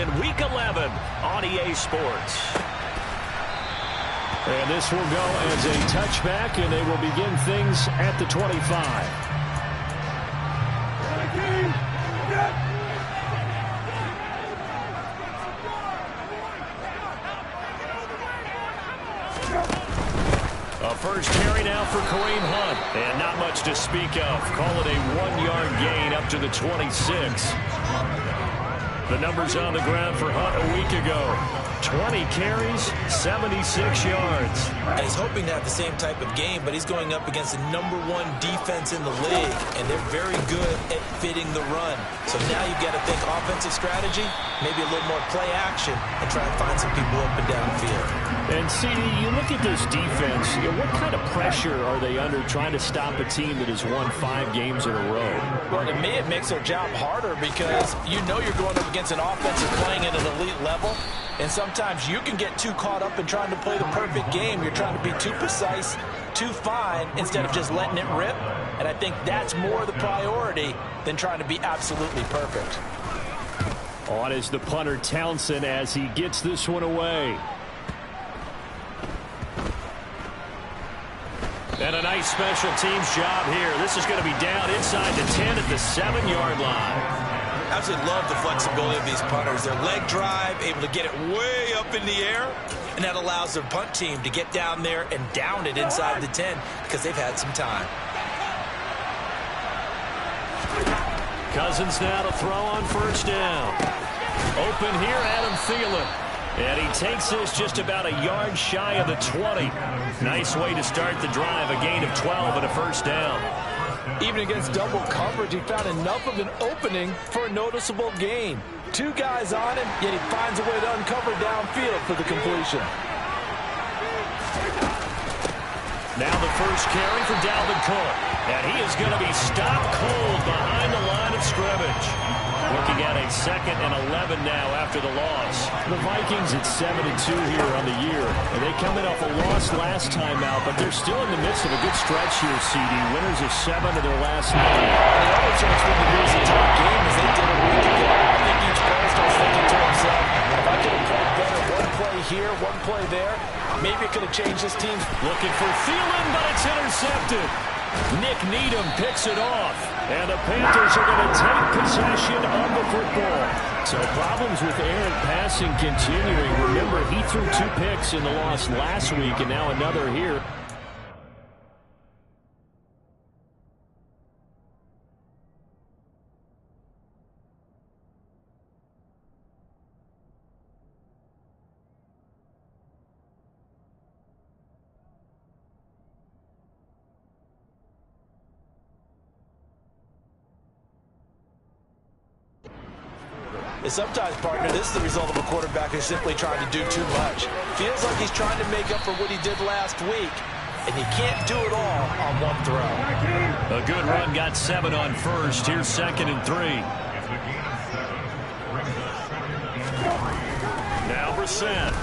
in Week 11 on EA Sports. And this will go as a touchback, and they will begin things at the 25. A first carry now for Kareem Hunt. And not much to speak of. Call it a 1-yard gain up to the 26. The numbers on the ground for Hunt a week ago. 20 carries, 76 yards. He's hoping to have the same type of game, but he's going up against the #1 defense in the league, and they're very good at fitting the run. So now you've got to think offensive strategy, maybe a little more play action, and try and find some people up and down the field. And, CD, you look at this defense, what kind of pressure are they under trying to stop a team that has won 5 games in a row? Well, to me, it makes their job harder because you know you're going up against an offense that's playing at an elite level. And sometimes you can get too caught up in trying to play the perfect game. You're trying to be too precise, too fine, instead of just letting it rip. And I think that's more the priority than trying to be absolutely perfect. On is the punter Townsend as he gets this one away. And a nice special teams job here. This is going to be down inside the 10 at the 7-yard line. I absolutely love the flexibility of these punters. Their leg drive, able to get it way up in the air, and that allows their punt team to get down there and down it inside the 10 because they've had some time. Cousins now to throw on first down. Open here, Adam Thielen. And he takes this just about a yard shy of the 20. Nice way to start the drive, a gain of 12 and a first down. Even against double coverage, he found enough of an opening for a noticeable gain. 2 guys on him, yet he finds a way to uncover downfield for the completion. Now the first carry for Dalvin Cook. And he is going to be stopped cold behind the line of scrimmage. Looking at a 2nd and 11 now after the loss. The Vikings at 7-2 here on the year. And they come in off a loss last time out, but they're still in the midst of a good stretch here, CD. Winners of 7 of their last 9. The other chance when you lose a tough game as they did a week ago. I think each player starts thinking to himself, if I could have played better one play here, one play there, maybe it could have changed this team. Looking for Thielen, but it's intercepted. Nick Needham picks it off. And the Panthers are going to take possession of the football. So problems with errant passing continuing. Remember, he threw 2 picks in the loss last week and now another here. And sometimes, partner, this is the result of a quarterback who's simply trying to do too much. Feels like he's trying to make up for what he did last week, and he can't do it all on one throw. A good run, got 7 on first. Here's 2nd and 3. Now Brissett.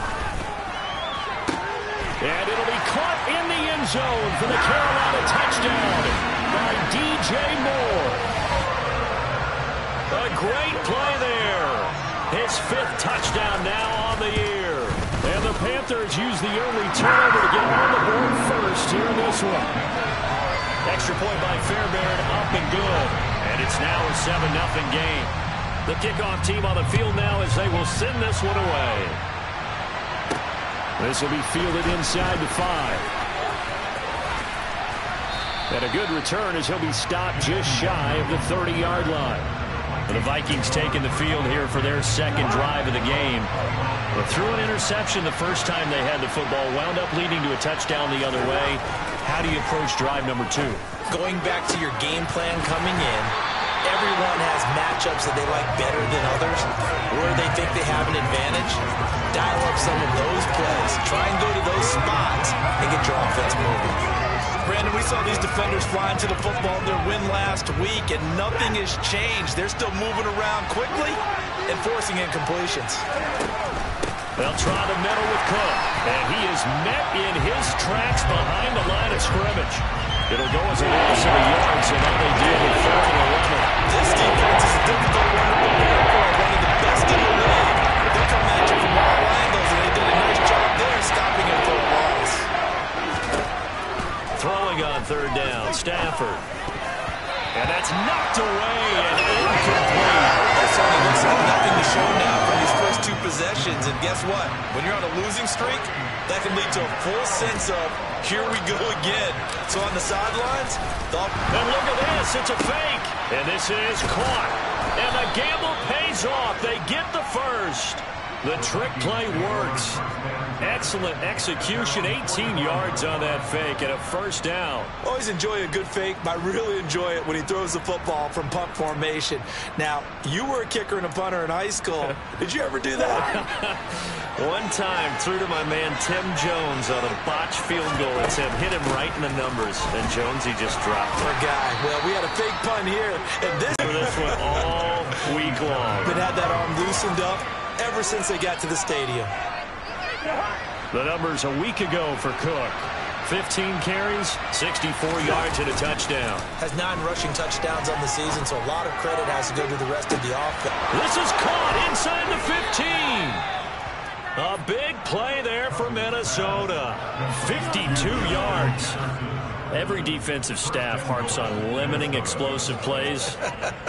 And it'll be caught in the end zone for the Carolina touchdown by DJ Moore. A great play there. His 5th touchdown now on the year. And the Panthers use the early turnover to get on the board first here in this one. Extra point by Fairbairn, up and good. And it's now a 7-0 game. The kickoff team on the field now as they will send this one away. This will be fielded inside the 5. And a good return as he'll be stopped just shy of the 30-yard line. The Vikings taking the field here for their 2nd drive of the game. But threw an interception the first time they had the football, wound up leading to a touchdown the other way. How do you approach drive number 2? Going back to your game plan coming in, everyone has matchups that they like better than others, where they think they have an advantage. Dial up some of those plays. Try and go to those spots and get your offense moving. Brandon, we saw these defenders flying to the football in their win last week, and nothing has changed. They're still moving around quickly and forcing incompletions. They'll try the middle with Cook, and he is met in his tracks behind the line of scrimmage. It'll go as a loss of a yard, so now they deal with 4th and 11. This defense is a difficult one to prepare for, one of the best in the league. guess what? When you're on a losing streak, that can lead to a full sense of, here we go again. So on the sidelines, and look at this. It's a fake. And this is caught. And the gamble pays off. They get the first. The trick play works. Excellent execution. 18 yards on that fake and a first down. Always enjoy a good fake, but I really enjoy it when he throws the football from punt formation. Now, you were a kicker and a punter in high school. Did you ever do that? One time, threw to my man Tim Jones on a botched field goal attempt. Hit him right in the numbers. And Jones, he just dropped it. Poor guy. Well, we had a fake punt here. And this one all week long. But had that arm loosened up ever since they got to the stadium. The numbers a week ago for Cook. 15 carries, 64 yards, and a touchdown. Has 9 rushing touchdowns on the season, so a lot of credit has to go to the rest of the offense. This is caught inside the 15. A big play there for Minnesota. 52 yards. Every defensive staff harps on limiting explosive plays.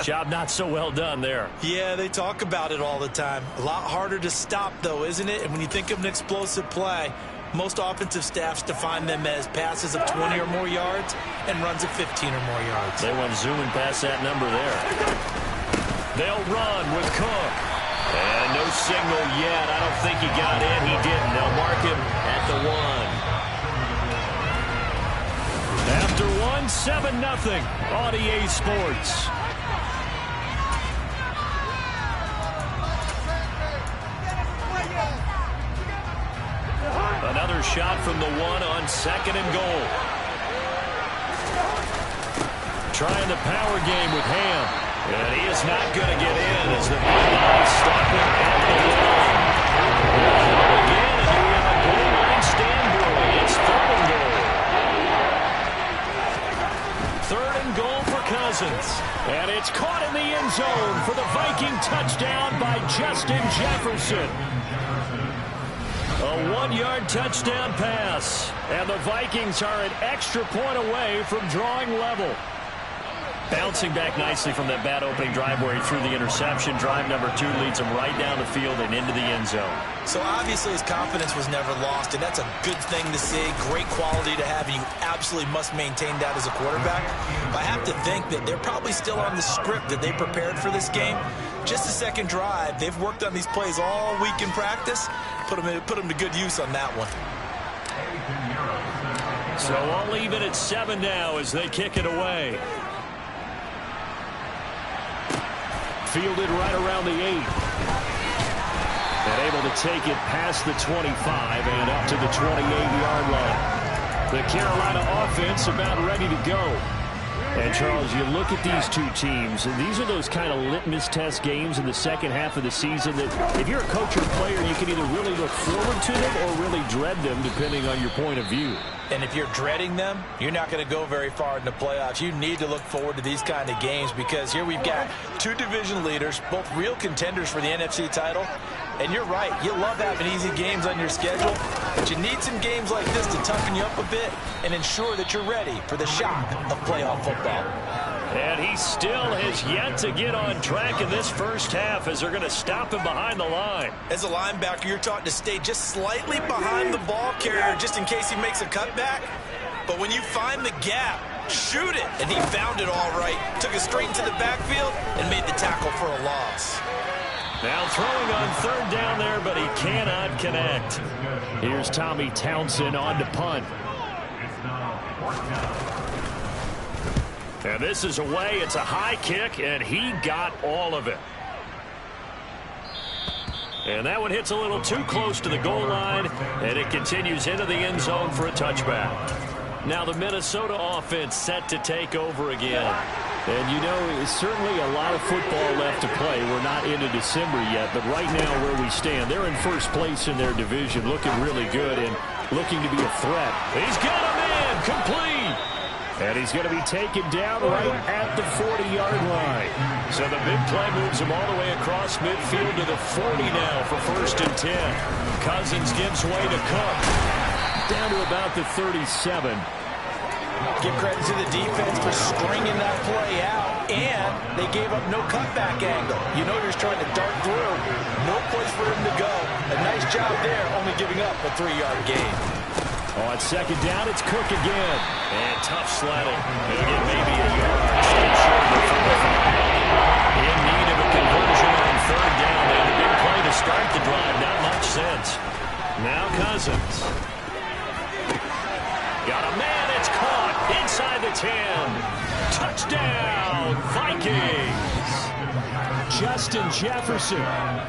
Job not so well done there. Yeah, they talk about it all the time. A lot harder to stop, though, isn't it? And when you think of an explosive play, most offensive staffs define them as passes of 20 or more yards and runs of 15 or more yards. They want to zoom and pass that number there. They'll run with Cook. And no signal yet. I don't think he got in. He didn't. They'll mark him at the 1. After 1, 7-0 on EA Sports. Another shot from the 1 on 2nd and goal. Trying the power game with Ham. And he is not going to get in as the Vikings stop him at the 1. Again, and we have a goal line stand brewing. It's 3rd and goal. 3rd and goal for Cousins. And it's caught in the end zone for the Viking touchdown by Justin Jefferson. A 1-yard touchdown pass. And the Vikings are an extra point away from drawing level. Bouncing back nicely from that bad opening drive where he threw the interception. Drive number 2 leads him right down the field and into the end zone. So obviously his confidence was never lost, and that's a good thing to see. Great quality to have, and you absolutely must maintain that as a quarterback. But I have to think that they're probably still on the script that they prepared for this game. Just the second drive. They've worked on these plays all week in practice. Put them to good use on that one. So all even at 7 now as they kick it away. Fielded right around the 8. And able to take it past the 25 and up to the 28-yard line. The Carolina offense about ready to go. And, Charles, you look at these two teams, and these are those kind of litmus test games in the second half of the season that if you're a coach or player, you can either really look forward to them or really dread them, depending on your point of view. And if you're dreading them, you're not going to go very far in the playoffs. You need to look forward to these kind of games because here we've got 2 division leaders, both real contenders for the NFC title. And you're right, you love having easy games on your schedule, but you need some games like this to toughen you up a bit and ensure that you're ready for the shock of playoff football. And he still has yet to get on track in this first half as they're going to stop him behind the line. As a linebacker, you're taught to stay just slightly behind the ball carrier just in case he makes a cutback. But when you find the gap, shoot it. And he found it all right. Took it straight into the backfield and made the tackle for a loss. Now throwing on 3rd down there, but he cannot connect. Here's Tommy Townsend on to punt. And this is away. It's a high kick, and he got all of it. And that one hits a little too close to the goal line, and it continues into the end zone for a touchback. Now the Minnesota offense set to take over again. And, you know, it's certainly a lot of football left to play. We're not into December yet, but right now where we stand, they're in first place in their division, looking really good and looking to be a threat. He's got a man complete. And he's going to be taken down right at the 40-yard line. So the big play moves him all the way across midfield to the 40 now for 1st and 10. Cousins gives way to Cook. Down to about the 37. Give credit to the defense for stringing that play out. and they gave up no cutback angle. You know you're just trying to dart through. No place for him to go. A nice job there, only giving up a 3-yard gain. On second down, it's Cook again. And tough sledding. He'll get maybe a yard. Still short of the 45. In need of a conversion on third down. They had a big play to start the drive. Not much sense. Now Cousins. Got a man. It's caught inside the 10. Touchdown, Vikings. Justin Jefferson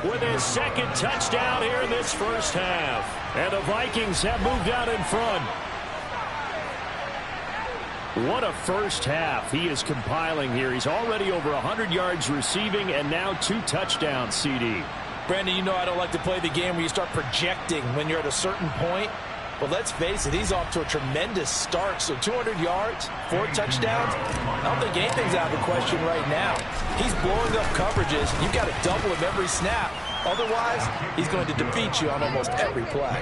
with his second touchdown here in this first half. And the Vikings have moved out in front. What a first half he is compiling here. He's already over 100 yards receiving and now 2 touchdowns, CD. Brandon, you know I don't like to play the game where you start projecting when you're at a certain point. But let's face it, he's off to a tremendous start. So 200 yards, 4 touchdowns. I don't think anything's out of the question right now. He's blowing up coverages. You've got to double him every snap. Otherwise, he's going to defeat you on almost every play.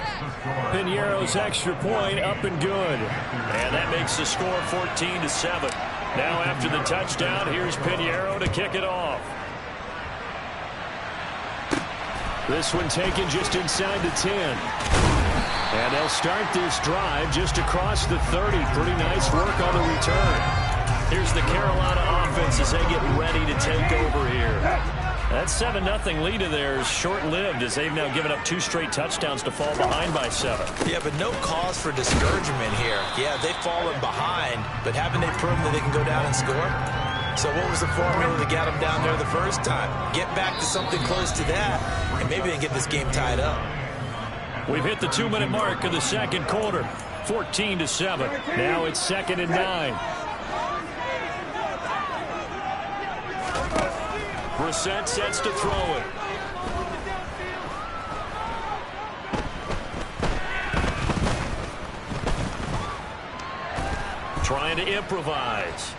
Piñeiro's extra point up and good. And that makes the score 14-7. Now after the touchdown, here's Piñeiro to kick it off. This one taken just inside the 10. And they'll start this drive just across the 30. Pretty nice work on the return. Here's the Carolina offense as they get ready to take over here. That 7-0 lead of theirs short-lived as they've now given up 2 straight touchdowns to fall behind by 7. Yeah, but no cause for discouragement here. Yeah, they've fallen behind, but haven't they proven that they can go down and score? So what was the formula that got them down there the first time? Get back to something close to that, and maybe they can get this game tied up. We've hit the 2-minute mark of the second quarter. 14-7. Now it's 2nd and 9. Brissett sets to throw it. Trying to improvise.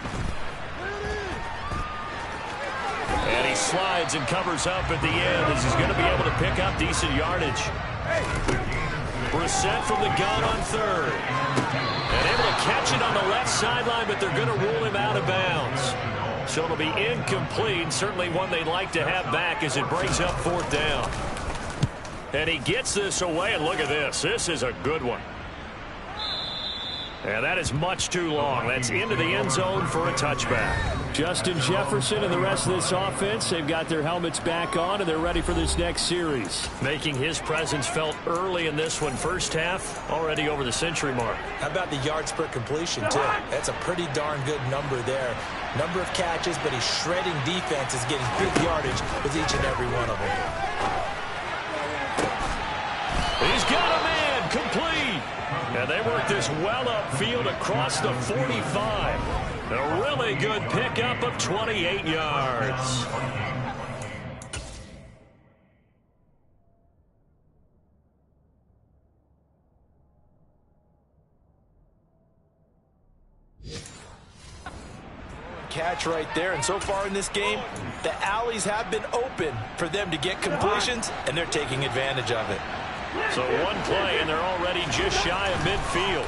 And he slides and covers up at the end as he's going to be able to pick up decent yardage. Brissett from the gun on third. And able to catch it on the left sideline, but they're going to rule him out of bounds. So it'll be incomplete. Certainly one they'd like to have back as it brings up 4th down. And he gets this away, and look at this. This is a good one. And that is much too long. That's into the end zone for a touchback. Justin Jefferson and the rest of this offense, they've got their helmets back on, and they're ready for this next series. Making his presence felt early in this one. First half, already over the century mark. How about the yards per completion, too? That's a pretty darn good number there. Number of catches, but he's shredding defenses, getting big yardage with each and every one of them. He's got a man, complete. And they work this well upfield across the 45. A really good pickup of 28 yards. Catch right there, and so far in this game, the alleys have been open for them to get completions, and they're taking advantage of it. So one play, and they're already just shy of midfield.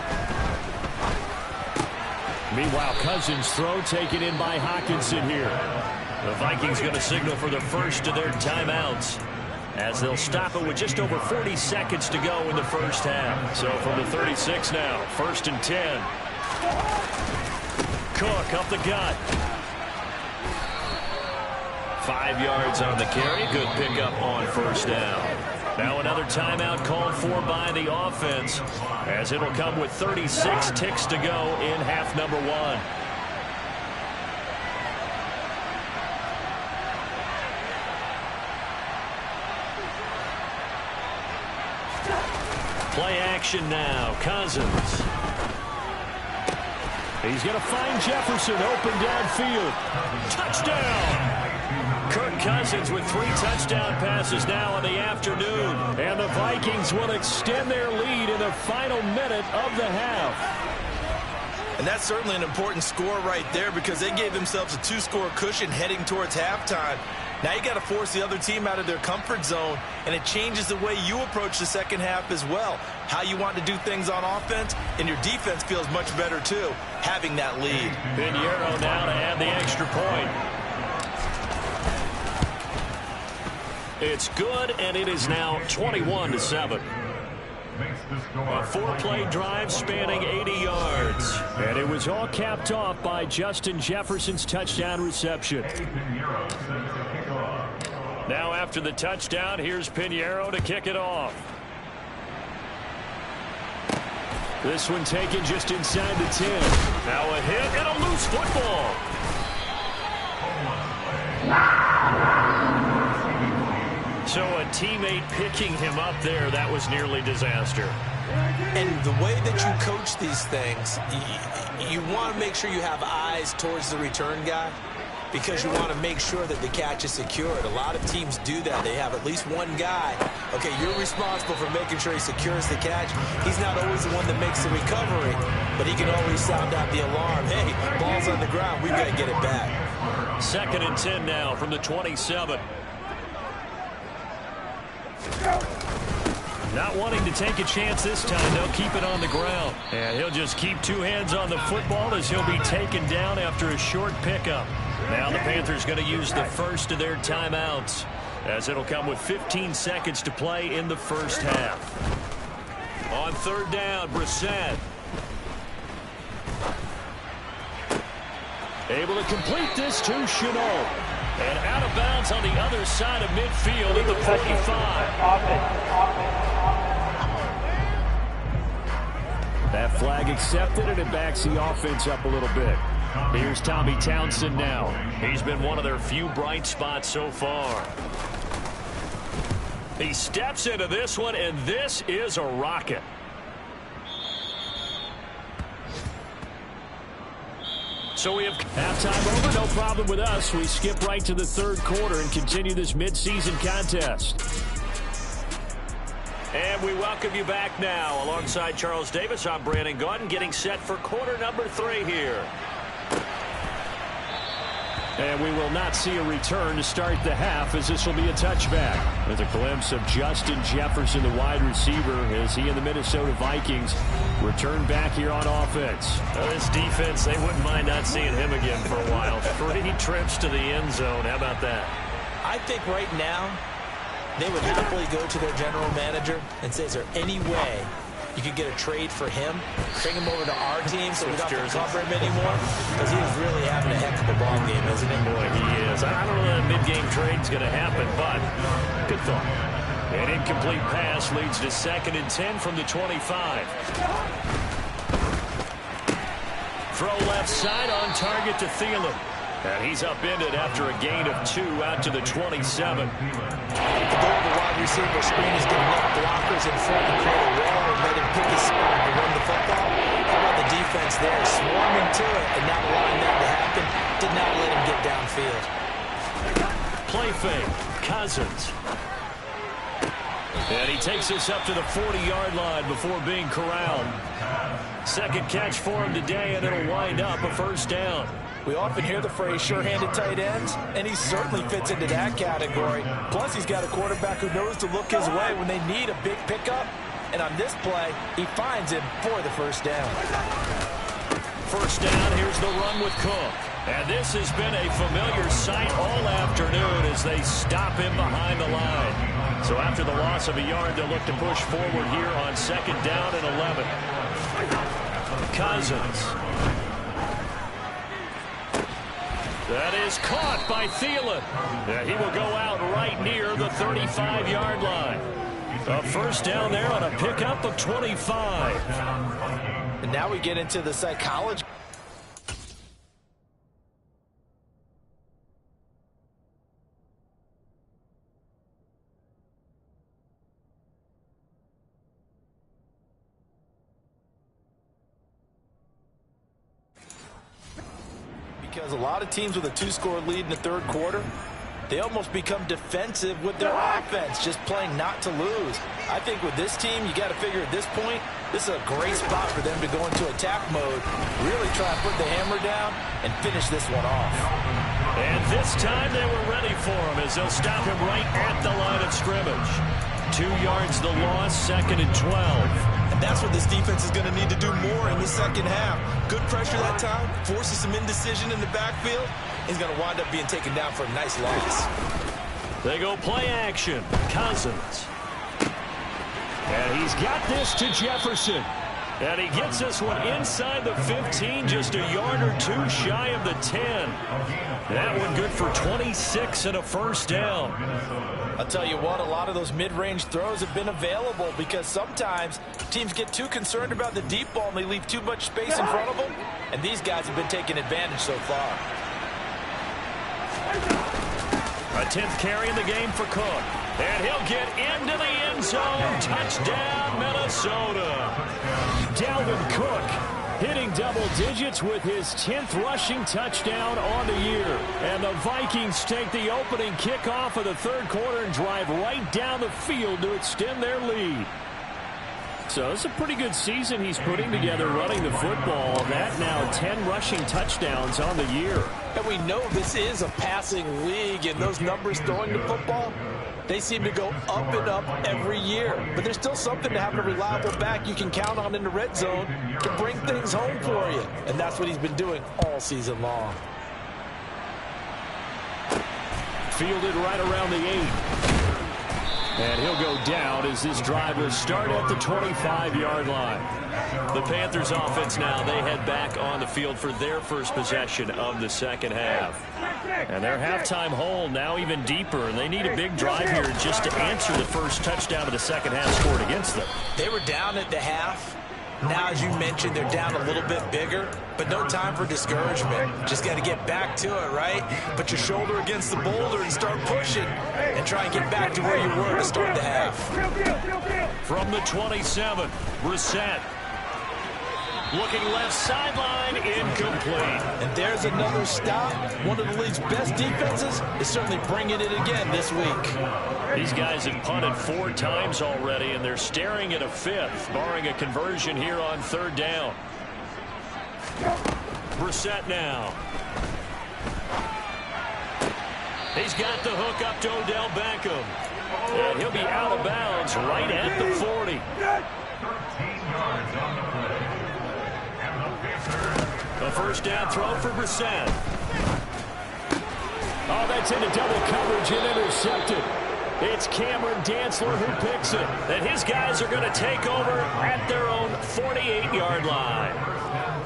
Meanwhile, Cousins' throw taken in by Hockenson here. The Vikings going to signal for the first of their timeouts as they'll stop it with just over 40 seconds to go in the first half. So from the 36 now, 1st and 10. Cook up the gut. 5 yards on the carry. Good pickup on 1st down. Now another timeout called for by the offense as it'll come with 36 ticks to go in half number 1. Play action now. Cousins. He's going to find Jefferson open downfield. Touchdown! Kirk Cousins with 3 touchdown passes now in the afternoon. And the Vikings will extend their lead in the final minute of the half. And that's certainly an important score right there because they gave themselves a 2-score cushion heading towards halftime. Now you got to force the other team out of their comfort zone, and it changes the way you approach the second half as well. How you want to do things on offense, and your defense feels much better too, having that lead. Pinheiro now to add the extra point. It's good, and it is now 21-7. A 4-play drive spanning 80 yards. And it was all capped off by Justin Jefferson's touchdown reception. Now after the touchdown, here's Pinheiro to kick it off. This one taken just inside the 10. Now a hit and a loose football. So a teammate picking him up there, that was nearly disaster. And the way that you coach these things, you want to make sure you have eyes towards the return guy, because you want to make sure that the catch is secured. A lot of teams do that. They have at least one guy. Okay, you're responsible for making sure he secures the catch. He's not always the one that makes the recovery, but he can always sound out the alarm. Hey, ball's on the ground. We've got to get it back. 2nd and 10 now from the 27. Not wanting to take a chance this time, they'll keep it on the ground. And he'll just keep 2 hands on the football as he'll be taken down after a short pickup. Now the Panthers going to use the first of their timeouts, as it'll come with 15 seconds to play in the first half. On 3rd down, Brissett. Able to complete this to Shenault. And out of bounds on the other side of midfield at the 45. That flag accepted, and it backs the offense up a little bit. Here's Tommy Townsend now. He's been one of their few bright spots so far. He steps into this one, and this is a rocket. So we have halftime over, no problem with us. We skip right to the 3rd quarter and continue this midseason contest. And we welcome you back now. Alongside Charles Davis, I'm Brandon Gaudin, getting set for quarter number 3 here. And we will not see a return to start the half, as this will be a touchback. With a glimpse of Justin Jefferson, the wide receiver, as he and the Minnesota Vikings return back here on offense. This defense, they wouldn't mind not seeing him again for a while. 3 trips to the end zone. How about that? I think right now they would happily go to their general manager and say, is there any way you could get a trade for him, bring him over to our team so we don't have to cover him anymore? Because he is really having a heck of a ball game, isn't he? Boy, he is. I don't know that a mid-game trade's going to happen, but good thought. An incomplete pass leads to 2nd and 10 from the 25. Throw left side on target to Thielen. And he's upended after a gain of 2 out to the 27. The goal of the wide receiver screen is to let blockers in front and create a wall and let him pick his spot to run the football. How about the defense there, swarming to it and not allowing that to happen? Did not let him get downfield. Play fake, Cousins. And he takes us up to the 40-yard line before being corralled. 2nd catch for him today, and it'll wind up a 1st down. We often hear the phrase sure-handed tight ends, and he certainly fits into that category. Plus, he's got a quarterback who knows to look his way when they need a big pickup. And on this play, he finds him for the 1st down. 1st down, here's the run with Cook. And this has been a familiar sight all afternoon as they stop him behind the line. So after the loss of a yard, they'll look to push forward here on 2nd down and 11. Cousins. That is caught by Thielen. He will go out right near the 35-yard line. A 1st down there on a pickup of 25. And now we get into the psychology. Because a lot of teams with a 2-score lead in the 3rd quarter, they almost become defensive with their offense, just playing not to lose. I think with this team, you got to figure at this point, this is a great spot for them to go into attack mode, really try and put the hammer down and finish this one off. And this time they were ready for him as they'll stop him right at the line of scrimmage. 2 yards the loss, 2nd and 12. And that's what this defense is going to need to do more in the second half. Good pressure that time, forces some indecision in the backfield. He's going to wind up being taken down for a nice loss. They go play action. Cousins. And he's got this to Jefferson. And he gets this one inside the 15, just a yard or two shy of the 10. That one good for 26 and a first down. I'll tell you what, a lot of those mid-range throws have been available because sometimes teams get too concerned about the deep ball and they leave too much space in front of them, and these guys have been taking advantage so far. A 10th carry in the game for Cook. And he'll get into the end zone. Touchdown, Minnesota. Dalvin Cook hitting double digits with his 10th rushing touchdown on the year. And the Vikings take the opening kickoff of the third quarter and drive right down the field to extend their lead. So it's a pretty good season he's putting together running the football. That now 10 rushing touchdowns on the year. And we know this is a passing league, and those numbers throwing the football, they seem to go up and up every year. But there's still something to having a reliable back you can count on in the red zone to bring things home for you. And that's what he's been doing all season long. Fielded right around the 8. And he'll go down as this drive will start at the 25-yard line. The Panthers offense now, they head back on the field for their first possession of the second half. And their halftime hole now even deeper, and they need a big drive here just to answer the first touchdown of the second half scored against them. They were down at the half. Now, as you mentioned, they're down a little bit bigger, but no time for discouragement. Just got to get back to it, right? Put your shoulder against the boulder and start pushing and try and get back to where you were to start the half. From the 27, Brissett. Looking left sideline, incomplete. And there's another stop. One of the league's best defenses is certainly bringing it again this week. These guys have punted 4 times already, and they're staring at a 5th, barring a conversion here on 3rd down. Brissett now. He's got the hook up to Odell Beckham. And he'll be out of bounds right at the 40. A first down throw for Brissett. Oh, that's into double coverage and intercepted. It's Cameron Dantzler who picks it. And his guys are going to take over at their own 48-yard line.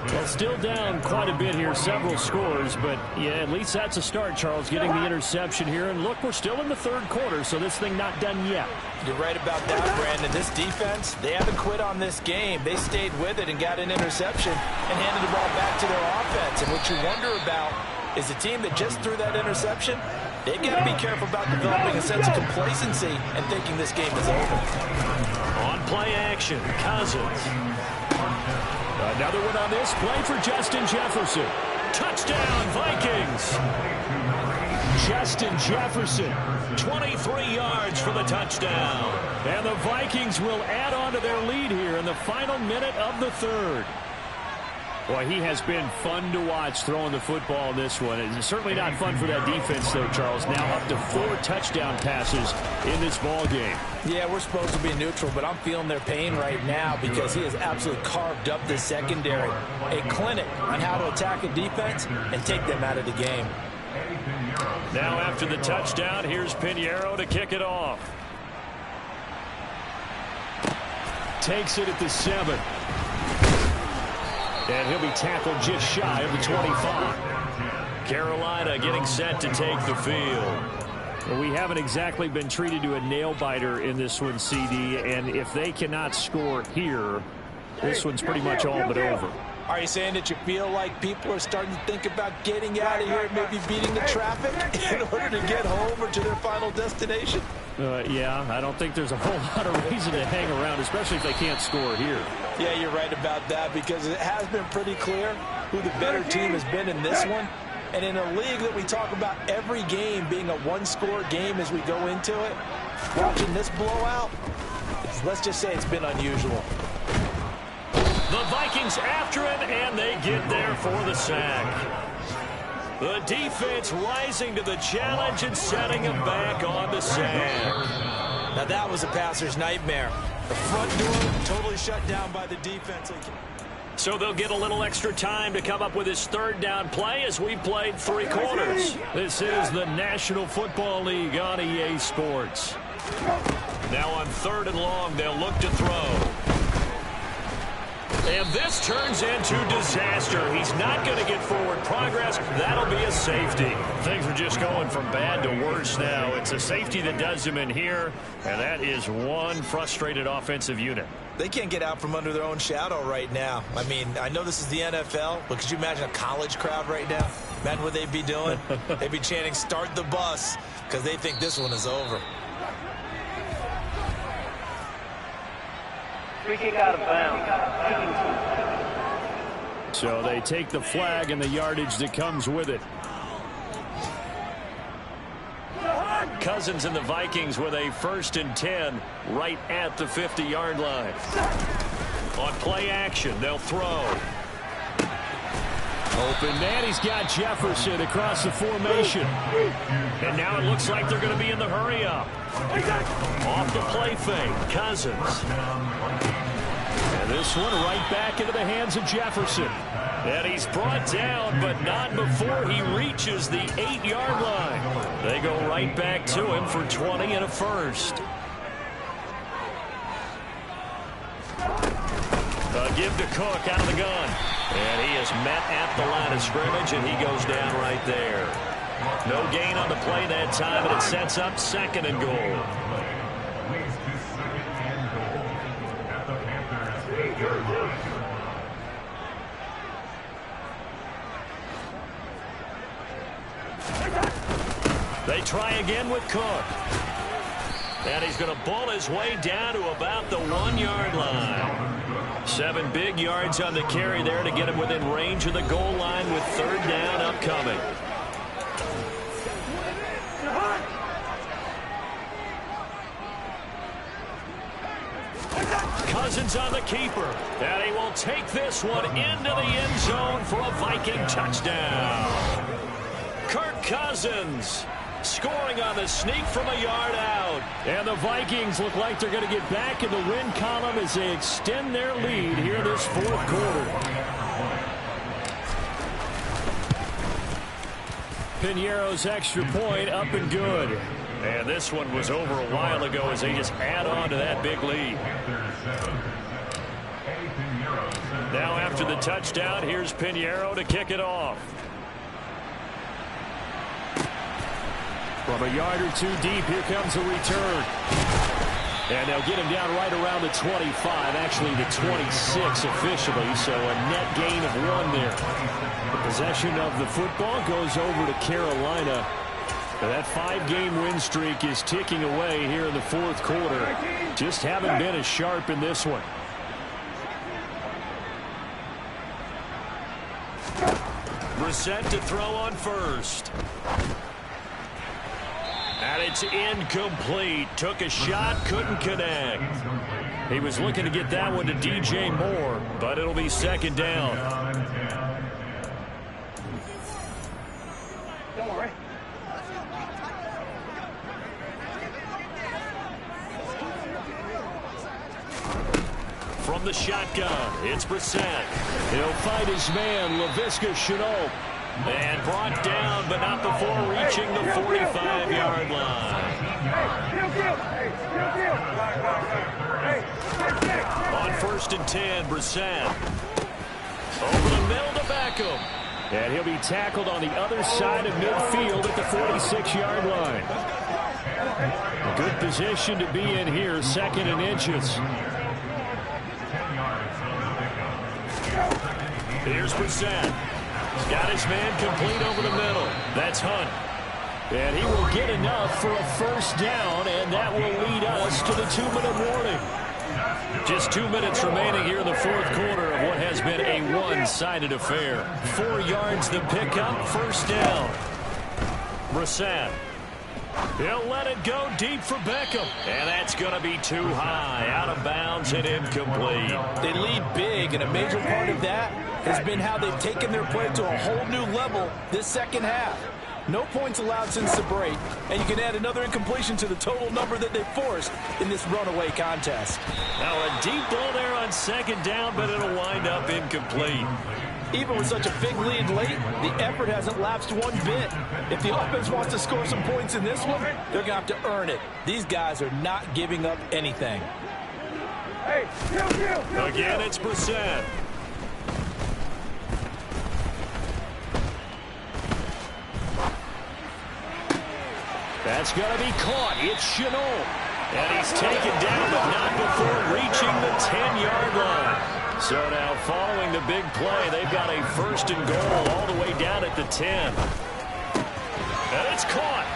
Well, still down quite a bit here, several scores, but yeah, at least that's a start, Charles, getting the interception here. And look, we're still in the third quarter, so this thing not done yet. You're right about that, Brandon. This defense, they haven't quit on this game. They stayed with it and got an interception and handed the ball back to their offense. And what you wonder about is the team that just threw that interception, they've got to be careful about developing a sense of complacency and thinking this game is over. On play action, Cousins. Another one on this play for Justin Jefferson. Touchdown, Vikings. Justin Jefferson. 23 yards for the touchdown. And the Vikings will add on to their lead here in the final minute of the third. Boy, he has been fun to watch throwing the football in this one. It's certainly not fun for that defense, though, Charles. Now up to 4 touchdown passes in this ball game. Yeah, we're supposed to be neutral, but I'm feeling their pain right now because he has absolutely carved up the secondary. A clinic on how to attack a defense and take them out of the game. Now after the touchdown, here's Pinheiro to kick it off. Takes it at the 7. And he'll be tackled just shy of the 25. Carolina getting set to take the field. Well, we haven't exactly been treated to a nail-biter in this one, CD, and if they cannot score here, this one's pretty much all but over. Are you saying that you feel like people are starting to think about getting out of here and maybe beating the traffic in order to get home or to their final destination? Yeah, I don't think there's a whole lot of reason to hang around, especially if they can't score here. Yeah, you're right about that because it has been pretty clear who the better team has been in this one. And in a league that we talk about every game being a one-score game as we go into it, watching this blowout, let's just say it's been unusual. The Vikings after him, and they get there for the sack. The defense rising to the challenge and setting him back on the sack. Now that was a passer's nightmare. The front door totally shut down by the defense. So they'll get a little extra time to come up with his third down play as we played 3 quarters. This is the National Football League on EA Sports. Now on 3rd and long, they'll look to throw. And this turns into disaster. He's not going to get forward progress. That'll be a safety. Things are just going from bad to worse now. It's a safety that does him in here, and that is one frustrated offensive unit. They can't get out from under their own shadow right now. I mean, I know this is the NFL, but could you imagine a college crowd right now? Imagine what they'd be doing. They'd be chanting, "Start the bus," because they think this one is over. Free kick out of bounds. So they take the flag and the yardage that comes with it. Cousins and the Vikings with a 1st and 10 right at the 50-yard line. On play action, they'll throw. Open man, he's got Jefferson across the formation. And now it looks like they're going to be in the hurry up. Off the play fake, Cousins. And this one right back into the hands of Jefferson. And he's brought down, but not before he reaches the 8-yard line. They go right back to him for 20 and a first. A give to Cook out of the gun. And he is met at the line of scrimmage, and he goes down right there. No gain on the play that time, and it sets up 2nd and goal. They try again with Cook. And he's going to ball his way down to about the 1-yard line. 7 big yards on the carry there to get him within range of the goal line with 3rd down upcoming. Cousins on the keeper. And he will take this one into the end zone for a Viking touchdown. Kirk Cousins scoring on the sneak from a yard out. And the Vikings look like they're going to get back in the win column as they extend their lead here this 4th quarter. Piñeiro's extra point up and good. And this one was over a while ago as they just add on to that big lead. Now after the touchdown, here's Piñeiro to kick it off. From a yard or 2 deep, here comes a return. And they'll get him down right around the 25, actually the 26 officially, so a net gain of 1 there. The possession of the football goes over to Carolina. That 5-game win streak is ticking away here in the 4th quarter. Just haven't been as sharp in this one. Brissett to throw on first. And it's incomplete. Took a shot, couldn't connect. He was looking to get that one to DJ Moore, but it'll be 2nd down. Don't worry. From the shotgun, it's Brissett. He'll find his man, Laviska Shenault. And brought down, but not before reaching the 45-yard line. On 1st and 10, Brissett. Over the middle to Beckham. And he'll be tackled on the other side of midfield at the 46-yard line. A good position to be in here, 2nd and inches. Here's Brissett. He's got his man complete over the middle. That's Hunt. And he will get enough for a 1st down, and that will lead us to the 2-minute warning. Just 2 minutes remaining here in the fourth quarter of what has been a one-sided affair. 4 yards the pickup, first down. Brissett. He'll let it go deep for Beckham. And that's going to be too high, out of bounds and incomplete. They lead big, and a major part of that has been how they've taken their play to a whole new level this second half. No points allowed since the break, and you can add another incompletion to the total number that they forced in this runaway contest. Now a deep ball there on second down, but it'll wind up incomplete. Even with such a big lead late, the effort hasn't lapsed one bit. If the offense wants to score some points in this one, they're going to have to earn it. These guys are not giving up anything. Again, it's Brissett. That's going to be caught. It's Shenault. And he's taken down, but not before reaching the 10-yard line. So now following the big play, they've got a first and goal all the way down at the 10. And it's caught.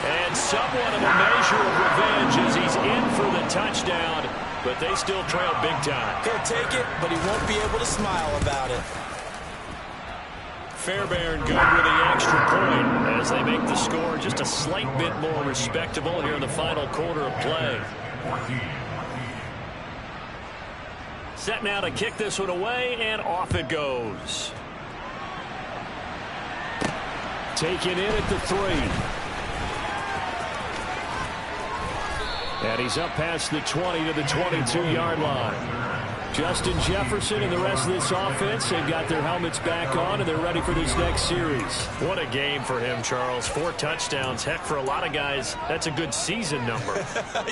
And somewhat of a measure of revenge as he's in for the touchdown, but they still trail big time. He'll take it, but he won't be able to smile about it. Fairbairn good with the extra point as they make the score just a slight bit more respectable here in the final quarter of play. Set now to kick this one away, and off it goes. Taken in at the 3. And he's up past the 20 to the 22-yard line. Justin Jefferson and the rest of this offense, they've got their helmets back on, and they're ready for this next series. What a game for him, Charles. 4 touchdowns. Heck, for a lot of guys, that's a good season number.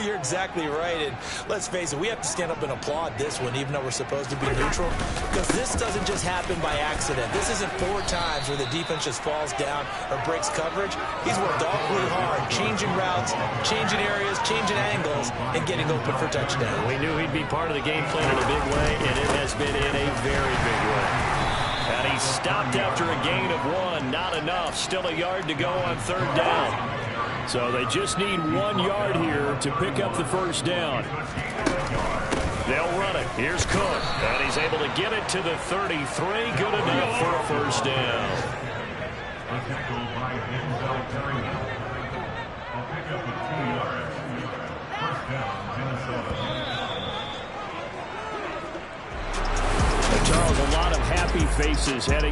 You're exactly right. And let's face it, we have to stand up and applaud this one, even though we're supposed to be neutral, because this doesn't just happen by accident. This isn't 4 times where the defense just falls down or breaks coverage. He's worked awfully hard, changing routes, changing areas, changing angles, and getting open for touchdown. We knew he'd be part of the game plan in a big way, and it has been in a very big way. And he's stopped after a gain of 1. Not enough. Still a yard to go on third down. So they just need 1 yard here to pick up the first down. They'll run it. Here's Cook. And he's able to get it to the 33. Good enough for a first down. Charles, a lot of happy faces heading